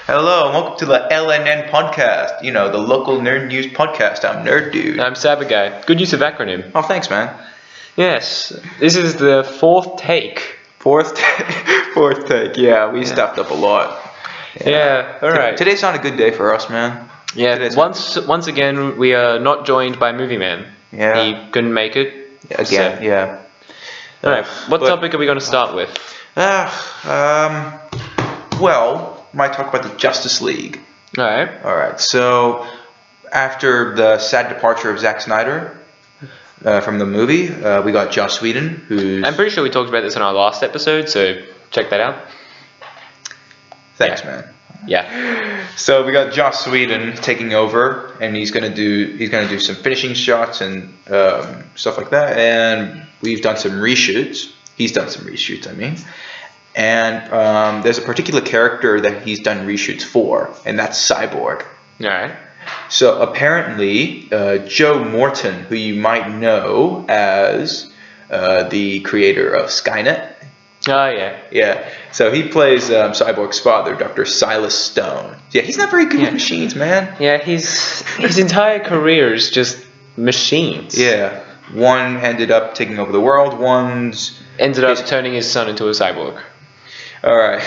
Hello, and welcome to the LNN podcast. You know, the local nerd news podcast. I'm Nerd Dude. I'm Cyborg Guy. Good use of acronym. Oh, thanks, man. Yes, this is the fourth take. Fourth take. Yeah, we stuffed up a lot. Yeah, alright. Today's not a good day for us, man. Yeah, once again, we are not joined by Movie Man. Yeah. He couldn't make it. Again, so. yeah. Alright, what topic are we going to start with? Well, might talk about the Justice League. Alright. So, after the sad departure of Zack Snyder from the movie, we got Joss Whedon, who's... I'm pretty sure we talked about this in our last episode, so check that out. Thanks, man. Yeah. So we got Joss Whedon taking over, and he's gonna do some finishing shots and stuff like that. And we've done some reshoots. He's done some reshoots, I mean. And there's a particular character that he's done reshoots for, and that's Cyborg. Alright. So apparently, Joe Morton, who you might know as the creator of Skynet. Oh, yeah. Yeah. So he plays Cyborg's father, Dr. Silas Stone. Yeah, he's not very good with machines, man. Yeah, his entire career is just machines. Yeah. One ended up taking over the world. One's ended up turning his son into a cyborg. All right.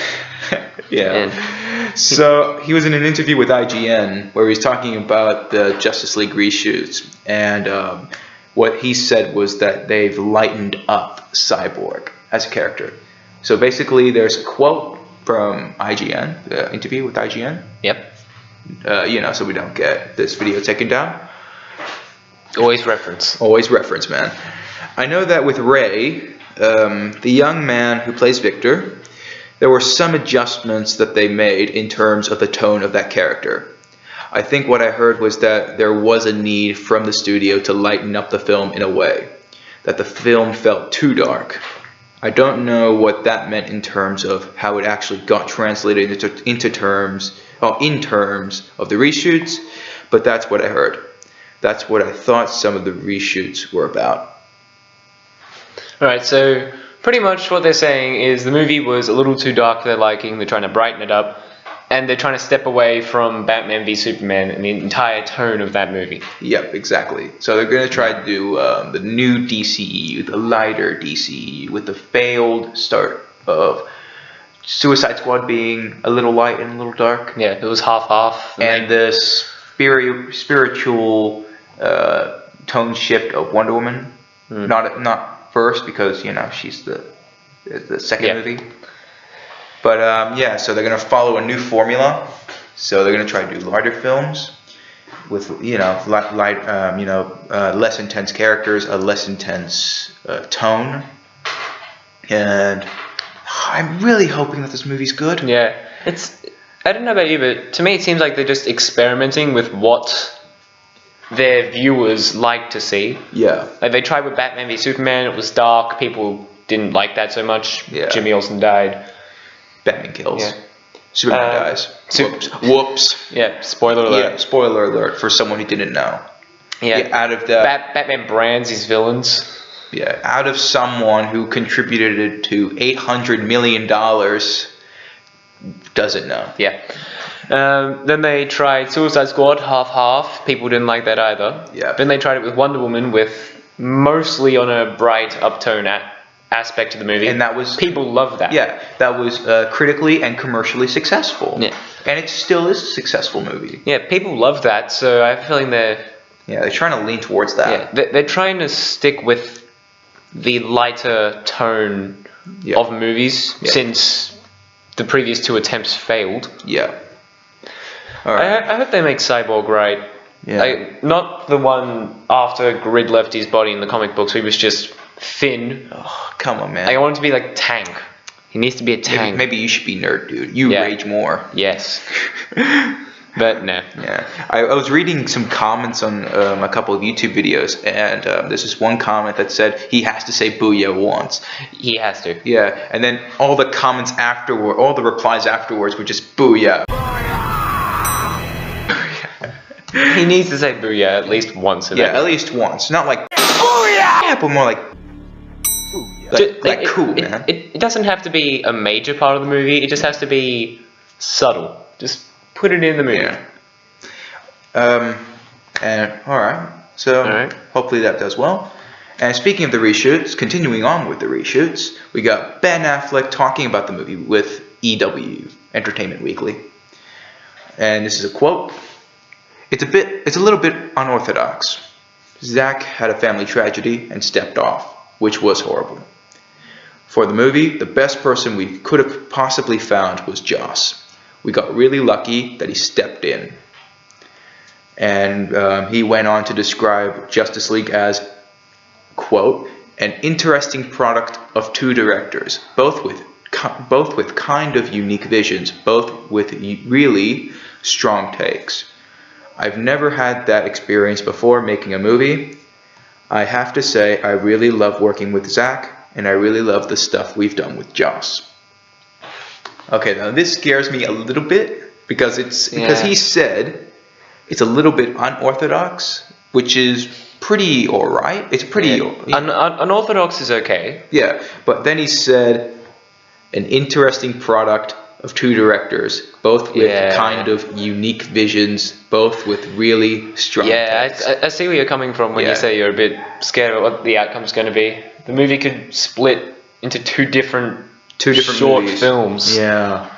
Yeah. So he was in an interview with IGN where he was talking about the Justice League reshoots, and what he said was that they've lightened up Cyborg as a character. So basically, there's a quote from IGN, the interview with IGN. Yep. So we don't get this video taken down. Always reference. Always reference, man. I know that with Ray, the young man who plays Victor, there were some adjustments that they made in terms of the tone of that character. I think what I heard was that there was a need from the studio to lighten up the film in a way, that the film felt too dark. I don't know what that meant in terms of how it actually got translated in terms of the reshoots, but that's what I heard. That's what I thought some of the reshoots were about. Alright, so pretty much what they're saying is the movie was a little too dark for their liking. They're trying to brighten it up, and they're trying to step away from Batman v Superman and the entire tone of that movie. Yep, exactly. So they're going to try to do the new DCEU, the lighter DCEU, with the failed start of Suicide Squad being a little light and a little dark. Yeah, it was half-half. And the spiritual tone shift of Wonder Woman. Not first, because, she's the second movie. But so they're gonna follow a new formula. So they're gonna try to do lighter films with less intense characters, a less intense tone, and I'm really hoping that this movie's good. Yeah, I don't know about you, but to me it seems like they're just experimenting with what their viewers like to see. Yeah. Like they tried with Batman v Superman. It was dark. People didn't like that so much. Yeah. Jimmy Olsen died. Batman kills. Yeah. Superman dies. Whoops. Yeah, spoiler alert. Yeah, spoiler alert for someone who didn't know. Yeah. Out of the Batman brands his villains. Yeah, out of someone who contributed to $800 million doesn't know. Yeah. Then they tried Suicide Squad half-half. People didn't like that either. Yeah. Then they tried it with Wonder Woman with mostly on a bright uptone aspect of the movie. And that was... People loved that. Yeah, that was critically and commercially successful. Yeah. And it still is a successful movie. Yeah, people loved that, so I have a feeling they're trying to lean towards that. Yeah, they're trying to stick with the lighter tone of movies since the previous two attempts failed. Yeah. All right. I hope they make Cyborg right. Yeah. Not the one after Grid left his body in the comic books. He was just thin. Oh, come on, man. I want him to be like Tank. He needs to be a tank. Maybe you should be Nerd Dude. You rage more. Yes. But no. Yeah. I was reading some comments on a couple of YouTube videos, and there's this one comment that said he has to say Boo-Yah once. He has to. Yeah. And then all the comments afterward, all the replies afterwards were just Boo-Yah. He needs to say Boo-Yah at least once. Yeah, at least once. Not like Boo-Yah, but more like Boo-Yah. Like cool, man. It doesn't have to be a major part of the movie. It just has to be subtle. Just put it in the movie. Yeah. And alright. So hopefully that does well. And speaking of the reshoots, continuing on with the reshoots, we got Ben Affleck talking about the movie with EW, Entertainment Weekly. And this is a quote. It's a little bit unorthodox. Zach had a family tragedy and stepped off, which was horrible. For the movie, the best person we could have possibly found was Joss. We got really lucky that he stepped in. And he went on to describe Justice League as, quote, an interesting product of two directors, both with kind of unique visions, both with really strong takes. I've never had that experience before making a movie. I have to say I really love working with Zach, and I really love the stuff we've done with Joss. Okay, now this scares me a little bit because he said it's a little bit unorthodox, which is pretty alright. It's pretty unorthodox is okay. Yeah, but then he said an interesting product of two directors, both with kind of unique visions, both with really strong takes. I see where you're coming from when you say you're a bit scared of what the outcome's going to be. The movie could split into two different short movies. Films. Yeah,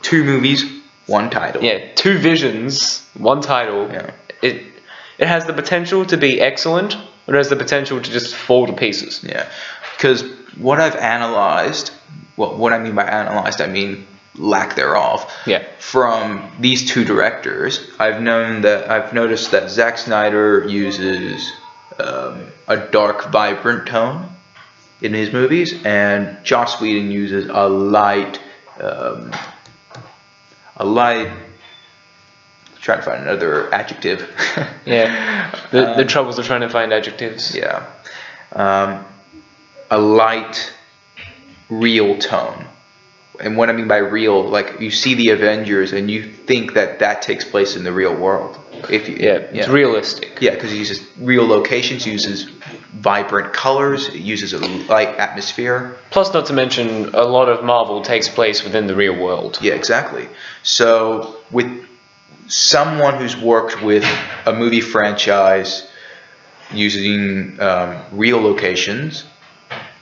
two movies, one title. Yeah, two visions, one title. Yeah. It has the potential to be excellent, but it has the potential to just fall to pieces. Yeah, because what I've analyzed, what I mean by analyzed, I mean lack thereof. Yeah. From these two directors, I've noticed that Zack Snyder uses a dark, vibrant tone in his movies, and Joss Whedon uses a light. Trying to find another adjective. Yeah. The troubles of trying to find adjectives. Yeah. A light, real tone. And what I mean by real, like you see the Avengers and you think that takes place in the real world. It's realistic. Yeah, because he uses real locations, uses vibrant colors, it uses a light atmosphere. Plus, not to mention, a lot of Marvel takes place within the real world. Yeah, exactly. So with someone who's worked with a movie franchise using real locations,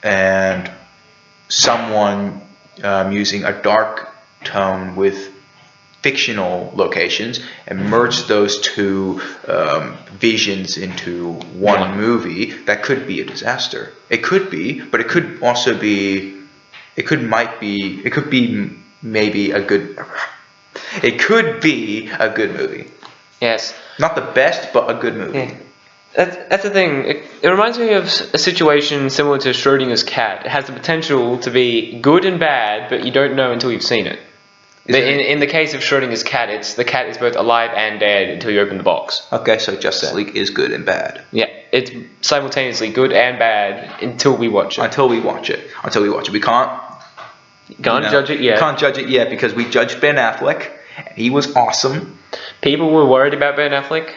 and someone using a dark tone with fictional locations, and merge those two visions into one movie, that could be a disaster. It could be, but it could also be, it could be maybe a good, it could be a good movie. Yes. Not the best, but a good movie. Yeah. That's the thing. It reminds me of a situation similar to Schrodinger's cat. It has the potential to be good and bad, but you don't know until you've seen it. But in the case of Schrodinger's cat, the cat is both alive and dead until you open the box. Okay, so Justice League is good and bad. Yeah, it's simultaneously good and bad until we watch it. Until we watch it. We can't judge it yet. We can't judge it yet because we judged Ben Affleck. And he was awesome. People were worried about Ben Affleck,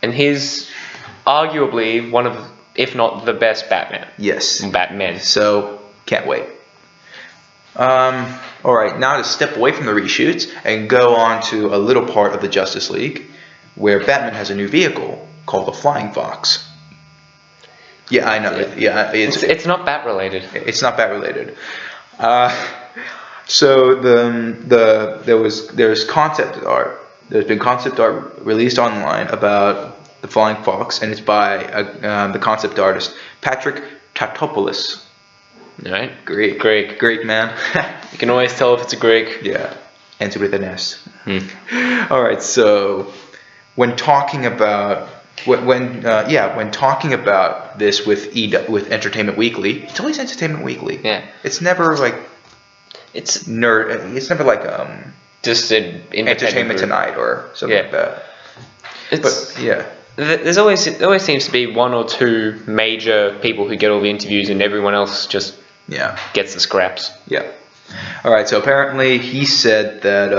and he's arguably one of, if not the best Batman. Yes. Batman. So, can't wait. Alright, now to step away from the reshoots and go on to a little part of the Justice League where Batman has a new vehicle called the Flying Fox. Yeah, I know. Yeah, it's not Bat related. It's not Bat related. So there's concept art. There's been concept art released online about the Flying Fox, and it's by the concept artist Patrick Tatopoulos. Right. Greek man. You can always tell if it's a Greek. Yeah, ends with an S. All right. So when talking about when talking about this with Entertainment Weekly, it's always Entertainment Weekly. Yeah. It's never like it's never like just an Entertainment Tonight or something like that. There always seems to be one or two major people who get all the interviews, and everyone else just gets the scraps. Yeah. All right. So apparently he said that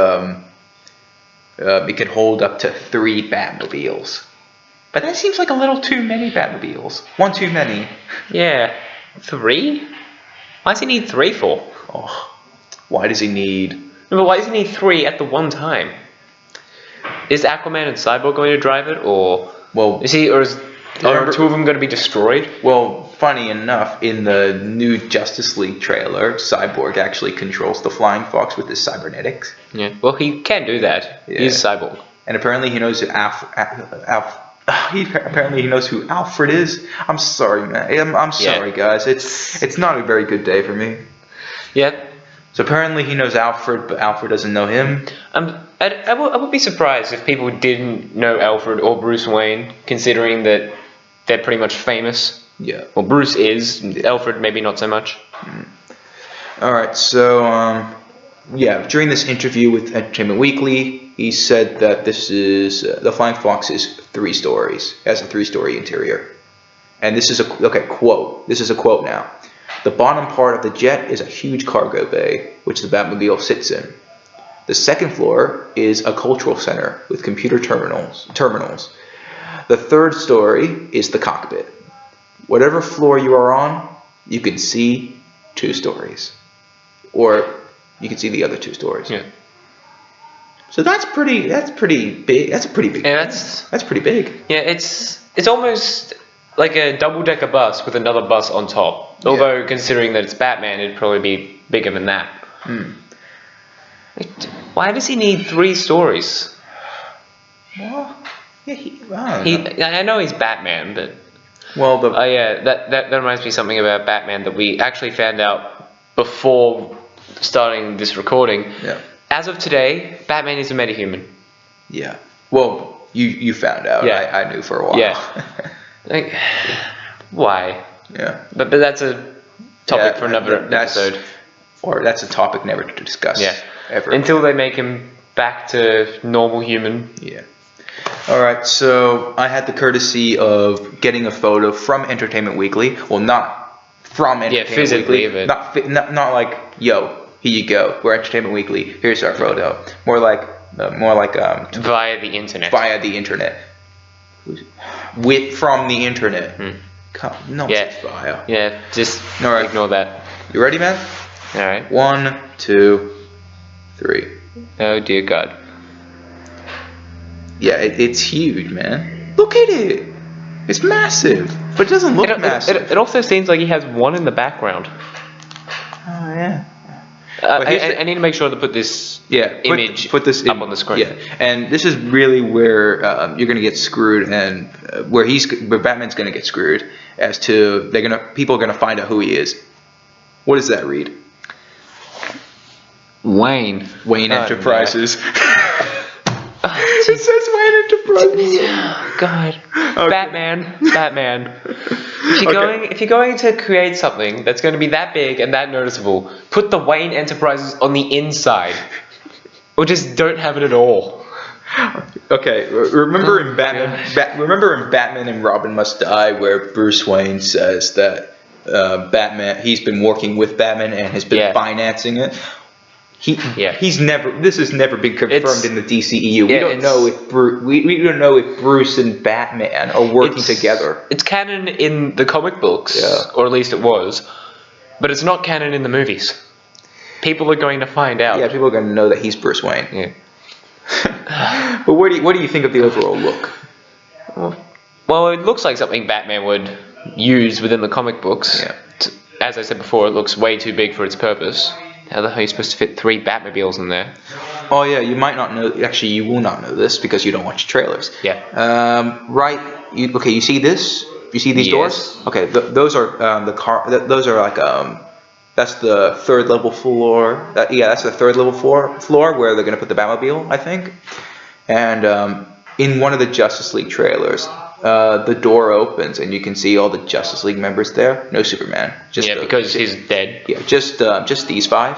it could hold up to 3 Batmobiles, but that seems like a little too many Batmobiles. One too many. Yeah. 3? Why does he need 3 for? Oh, why does he need But why does he need 3 at the one time? Is Aquaman and Cyborg going to drive it, or are 2 of them going to be destroyed? Well, funny enough, in the new Justice League trailer, Cyborg actually controls the Flying Fox with his cybernetics. Yeah, well, he can do that. Yeah. He's Cyborg. And apparently he knows who apparently he knows who Alfred is. I'm sorry, man. I'm sorry, guys. It's not a very good day for me. Yeah. So apparently he knows Alfred, but Alfred doesn't know him. I would be surprised if people didn't know Alfred or Bruce Wayne, considering that they're pretty much famous. Yeah. Well, Bruce is. Alfred maybe not so much. All right. So during this interview with Entertainment Weekly, he said that this is the Flying Fox is 3 stories. It has a 3-story interior, and this is a quote. This is a quote now. The bottom part of the jet is a huge cargo bay, which the Batmobile sits in. The second floor is a cultural center with computer terminals. The 3rd story is the cockpit. Whatever floor you are on, you can see 2 stories. Or you can see the other 2 stories. Yeah. So that's pretty big. That's a pretty big. Yeah, that's pretty big. Yeah, it's almost like a double-decker bus with another bus on top. Although, considering that it's Batman, it'd probably be bigger than that. Why does he need 3 stories? Well, I know he's Batman, but... Well, that reminds me something about Batman that we actually found out before starting this recording. Yeah. As of today, Batman is a metahuman. Yeah. Well, you found out. Yeah. I knew for a while. Yeah. Like, why? Yeah. But that's a topic for another episode. Or that's a topic never to discuss. Yeah. Ever. Until they make him back to normal human. Yeah. All right. So I had the courtesy of getting a photo from Entertainment Weekly. Well, not from Entertainment Weekly. Physically, but not like, yo, here you go. We're Entertainment Weekly. Here's our photo. More like via the internet. Via the internet. From the internet. No, via. Yeah, just ignore that. You ready, man? All right. 1, 2, 3. Oh dear God. Yeah, it's huge, man. Look at it. It's massive, but it doesn't look massive. It also seems like he has 1 in the background. Oh yeah. I need to make sure to put this image put this up on the screen. Yeah, and this is really where you're gonna get screwed, and where Batman's gonna get screwed, as to people are gonna find out who he is. What does that read? Wayne Enterprises. It says Wayne Enterprises. Oh, God. Okay. Batman. If you're going to create something that's going to be that big and that noticeable, put the Wayne Enterprises on the inside, or just don't have it at all. Okay, remember in Batman and Robin Must Die, where Bruce Wayne says that he's been working with Batman and has been financing it. This has never been confirmed in the DCEU. We don't know if Bruce and Batman are working together. It's canon in the comic books, or at least it was, but it's not canon in the movies. People are going to find out. Yeah, people are going to know that he's Bruce Wayne. Yeah. But what do you think of the overall look? Well, it looks like something Batman would use within the comic books. Yeah. As I said before, it looks way too big for its purpose. How the hell are you supposed to fit 3 Batmobiles in there? Oh yeah, you might not know. Actually, you will not know this because you don't watch trailers. Yeah. You see this? You see these doors? Okay. Those are Those are like That's the 3rd level floor. That's the 3rd level floor where they're gonna put the Batmobile, I think. And in one of the Justice League trailers, the door opens and you can see all the Justice League members there. No Superman. Because he's dead. Yeah, just these 5.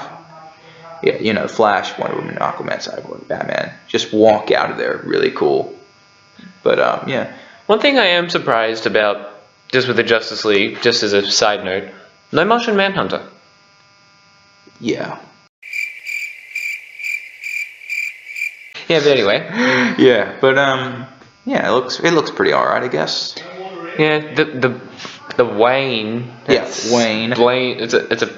Yeah, Flash, Wonder Woman, Aquaman, Cyborg, Batman. Just walk out of there. Really cool. But yeah. One thing I am surprised about, just with the Justice League, just as a side note, no Martian Manhunter. Yeah. Yeah, but anyway. Yeah, but yeah, it looks pretty alright, I guess. Yeah, the Wayne. Yeah, Wayne. It's a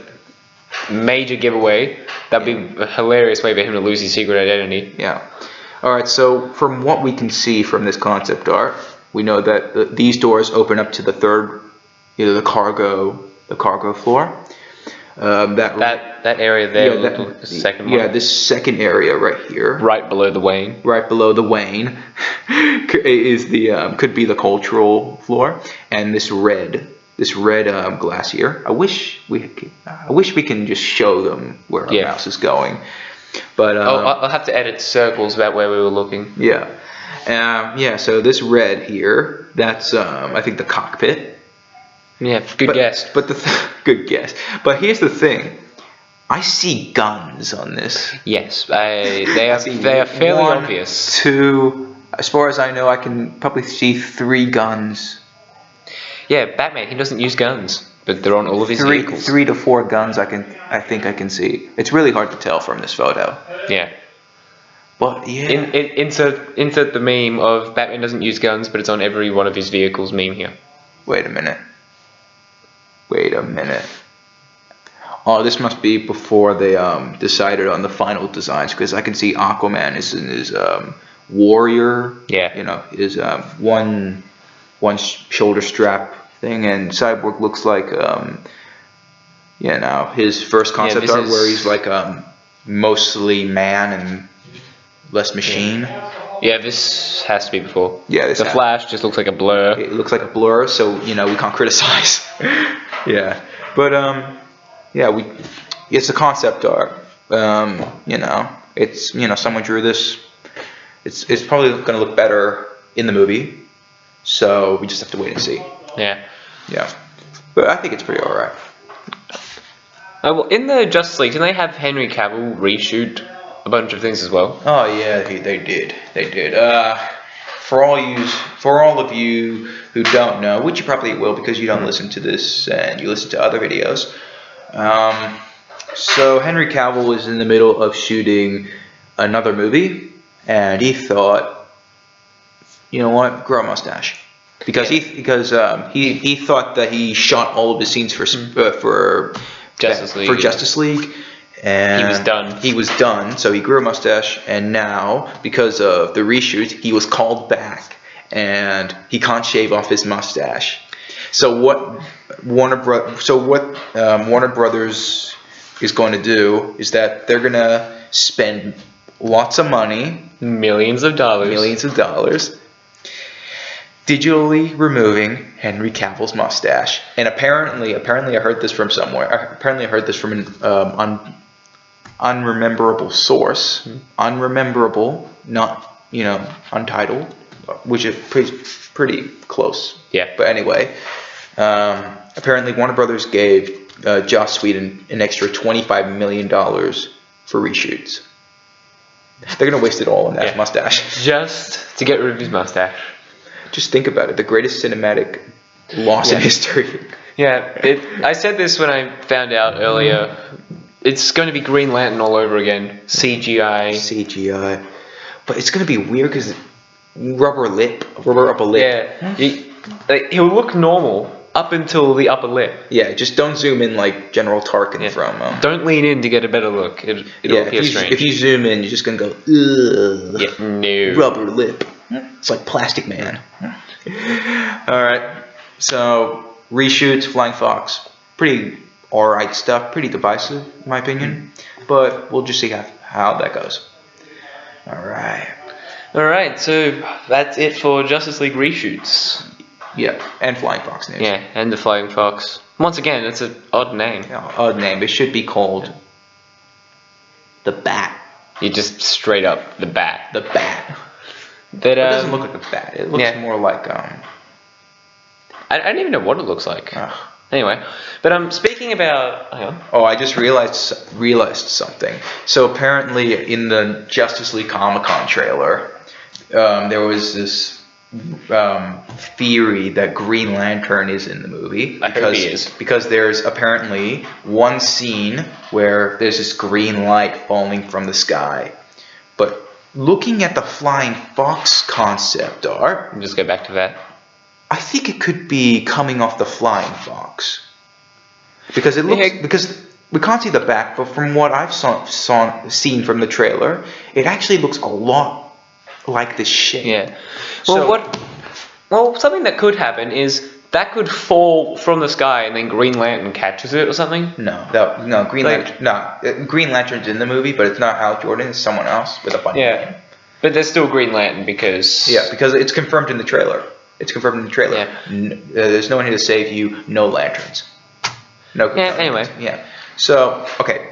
major giveaway. That'd be a hilarious way for him to lose his secret identity. Yeah. All right. So from what we can see from this concept art, we know that these doors open up to the third, the cargo floor. That area there, the second one. Yeah, this second area right here, right below the Wayne. Right below the Wayne, is could be the cultural floor, and this red glass here. I wish we can just show them where our mouse is going, but I'll have to edit circles about where we were looking. Yeah, so this red here, that's I think the cockpit. Yeah, good guess. But good guess. But here's the thing. I see guns on this. Yes, they are fairly obvious. 2, as far as I know, I can probably see 3 guns. Yeah, Batman, he doesn't use guns, but they're on all of his vehicles. 3 to 4 guns I think I can see. It's really hard to tell from this photo. Yeah. But yeah. Insert the meme of Batman doesn't use guns, but it's on every one of his vehicles meme here. Wait a minute. Oh, this must be before they decided on the final designs, because I can see Aquaman is in his warrior. Yeah. His one shoulder strap thing, and Cyborg looks like his first concept art where he's like mostly man and less machine. Yeah, this has to be before. Yeah, the Flash just looks like a blur. It looks like a blur, so we can't criticize. Yeah, but it's a concept art. It's someone drew this. It's probably going to look better in the movie, so we just have to wait and see. Yeah, but I think it's pretty alright. Well, in the Justice League, didn't they have Henry Cavill reshoot a bunch of things as well? Oh yeah, they did. For all of you who don't know, which you probably will because you don't listen to this and you listen to other videos. So Henry Cavill was in the middle of shooting another movie, and he thought, you know what, grow a mustache, because he thought that he shot all of his scenes for Justice League. And he was done, so he grew a mustache, and now, because of the reshoot, he was called back, and he can't shave off his mustache. So what Warner Brothers is going to do is that they're going to spend lots of money, millions of dollars, digitally removing Henry Cavill's mustache. And apparently I heard this from somewhere. Apparently I heard this from an unrememberable source. Unrememberable, not untitled, which is pretty close. Yeah. But anyway, apparently Warner Brothers gave Joss Whedon an extra $25 million for reshoots. They're gonna waste it all on that mustache. Just to get rid of his mustache. Just think about it. The greatest cinematic loss in history. Yeah. I said this when I found out earlier. It's going to be Green Lantern all over again. CGI. But it's going to be weird because rubber upper lip. Yeah. He'll look normal up until the upper lip. Yeah, just don't zoom in like General Tarkin from... don't lean in to get a better look. It'll appear strange. If you zoom in, you're just going to go, ugh. Yeah, no. Rubber lip. It's like Plastic Man. Alright, so reshoots, Flying Fox. Pretty alright stuff, pretty divisive in my opinion, but we'll just see how that goes. Alright, so that's it for Justice League reshoots. Yeah, and Flying Fox news. Yeah, and the Flying Fox. Once again, it's an odd name. Yeah, odd name. It should be called the Bat. You just straight up the Bat. The Bat. It doesn't look like a bat. It looks more like I don't even know what it looks like. Anyway, but speaking about... I just realized something. So apparently in the Justice League Comic-Con trailer, there was this theory that Green Lantern is in the movie. I hope he is. Because there's apparently one scene where there's this green light falling from the sky. But looking at the Flying Fox concept art... Just go back to that. I think it could be coming off the Flying Fox, because it looks we can't see the back, but from what I've seen from the trailer, it actually looks a lot like the shape. Yeah. Well, something that could happen is that could fall from the sky and then Green Lantern catches it or something. No, Green Lantern's in the movie, but it's not Hal Jordan. It's someone else with a funny name. But there's still Green Lantern because it's confirmed in the trailer. Yeah. There's no one here to save you. No lanterns. No. Anyway. Yeah. So okay.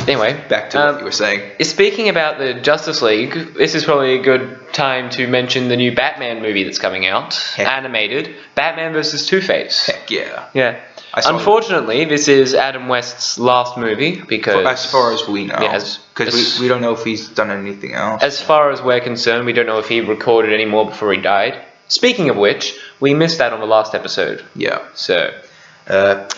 Anyway, back to what you were saying. Speaking about the Justice League, this is probably a good time to mention the new Batman movie that's coming out, animated, Batman vs. Two-Face. Heck yeah. Yeah. Unfortunately, this is Adam West's last movie because... as far as we know. Because we don't know if he's done anything else. As far as we're concerned, we don't know if he recorded any more before he died. Speaking of which, we missed that on the last episode. Yeah. So...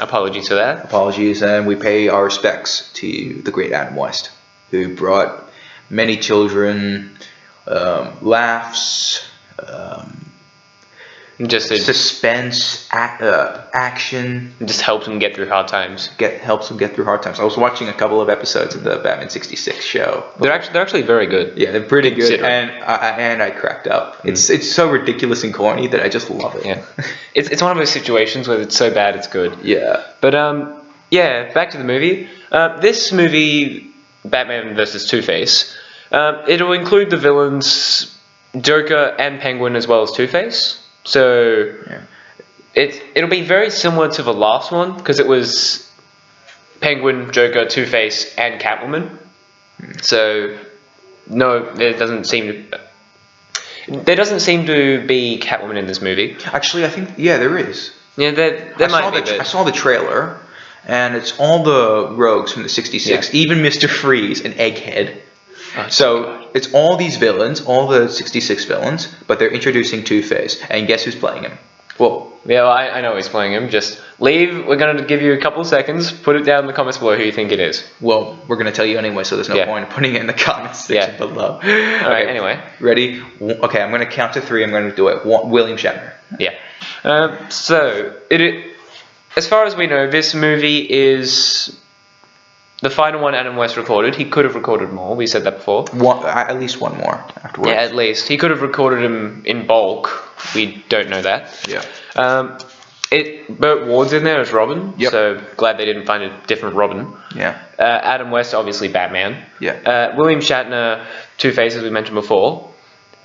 apologies for that. Apologies, and we pay our respects to the great Adam West, who brought many children laughs, just suspense, action. Just helps him get through hard times. Helps him get through hard times. I was watching a couple of episodes of the Batman '66 show. They're actually very good. Yeah, they're pretty good, and I cracked up. It's so ridiculous and corny that I just love it. Yeah, it's one of those situations where it's so bad it's good. Yeah, but back to the movie. This movie, Batman vs. Two-Face, it'll include the villains Joker and Penguin as well as Two-Face. So it'll be very similar to the last one because it was Penguin, Joker, Two-Face, and Catwoman. So no, there doesn't seem to be Catwoman in this movie. Actually, I think there is. Yeah, there might be. I saw the trailer, and it's all the rogues from the '66, even Mr. Freeze and Egghead. So it's all these villains, all the '66 villains, but they're introducing Two-Face, and guess who's playing him? Well, I know who's playing him. Just leave. We're going to give you a couple of seconds. Put it down in the comments below who you think it is. Well, we're going to tell you anyway, so there's no point in putting it in the comments section below. Alright, anyway. Ready? Okay, I'm going to count to 3. I'm going to do it. William Shatner. Yeah. So, as far as we know, this movie is... the final one Adam West recorded. He could have recorded more. We said that before. At least one more afterwards. Yeah, at least. He could have recorded them in bulk. We don't know that. Yeah. Burt Ward's in there as Robin. Yep. So glad they didn't find a different Robin. Yeah. Adam West, obviously Batman. Yeah. William Shatner, Two-Face, as we mentioned before.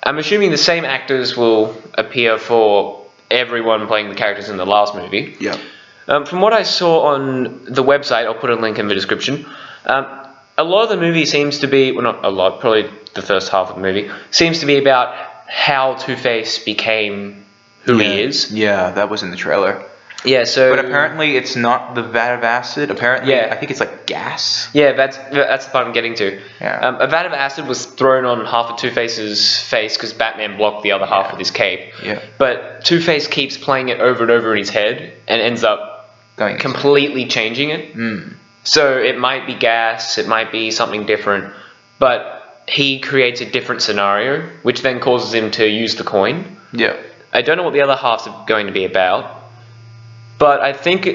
I'm assuming the same actors will appear for everyone playing the characters in the last movie. Yeah. From what I saw on the website, I'll put a link in the description, a lot of the movie seems to be, well, not a lot, probably the first half of the movie, seems to be about how Two-Face became who he is. Yeah, that was in the trailer. Yeah, so... but apparently it's not the vat of acid. Apparently, I think it's like gas. Yeah, that's the part I'm getting to. Yeah. A vat of acid was thrown on half of Two-Face's face because Batman blocked the other half with his cape. Yeah. But Two-Face keeps playing it over and over in his head and ends up completely changing it. So it might be gas, it might be something different, but he creates a different scenario, which then causes him to use the coin. Yeah. I don't know what the other halves are going to be about, but I think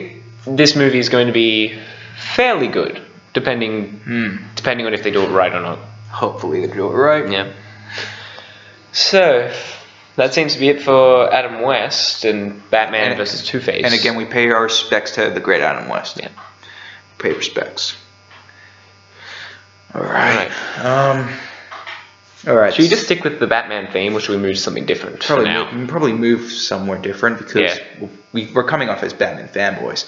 this movie is going to be fairly good, depending on if they do it right or not. Hopefully they do it right. Yeah. So... that seems to be it for Adam West and Batman vs. Two-Face. And again, we pay our respects to the great Adam West. Yeah. Pay respects. Alright. Alright. Should we just stick with the Batman theme, or should we move to something different probably move somewhere different, because we're we're coming off as Batman fanboys.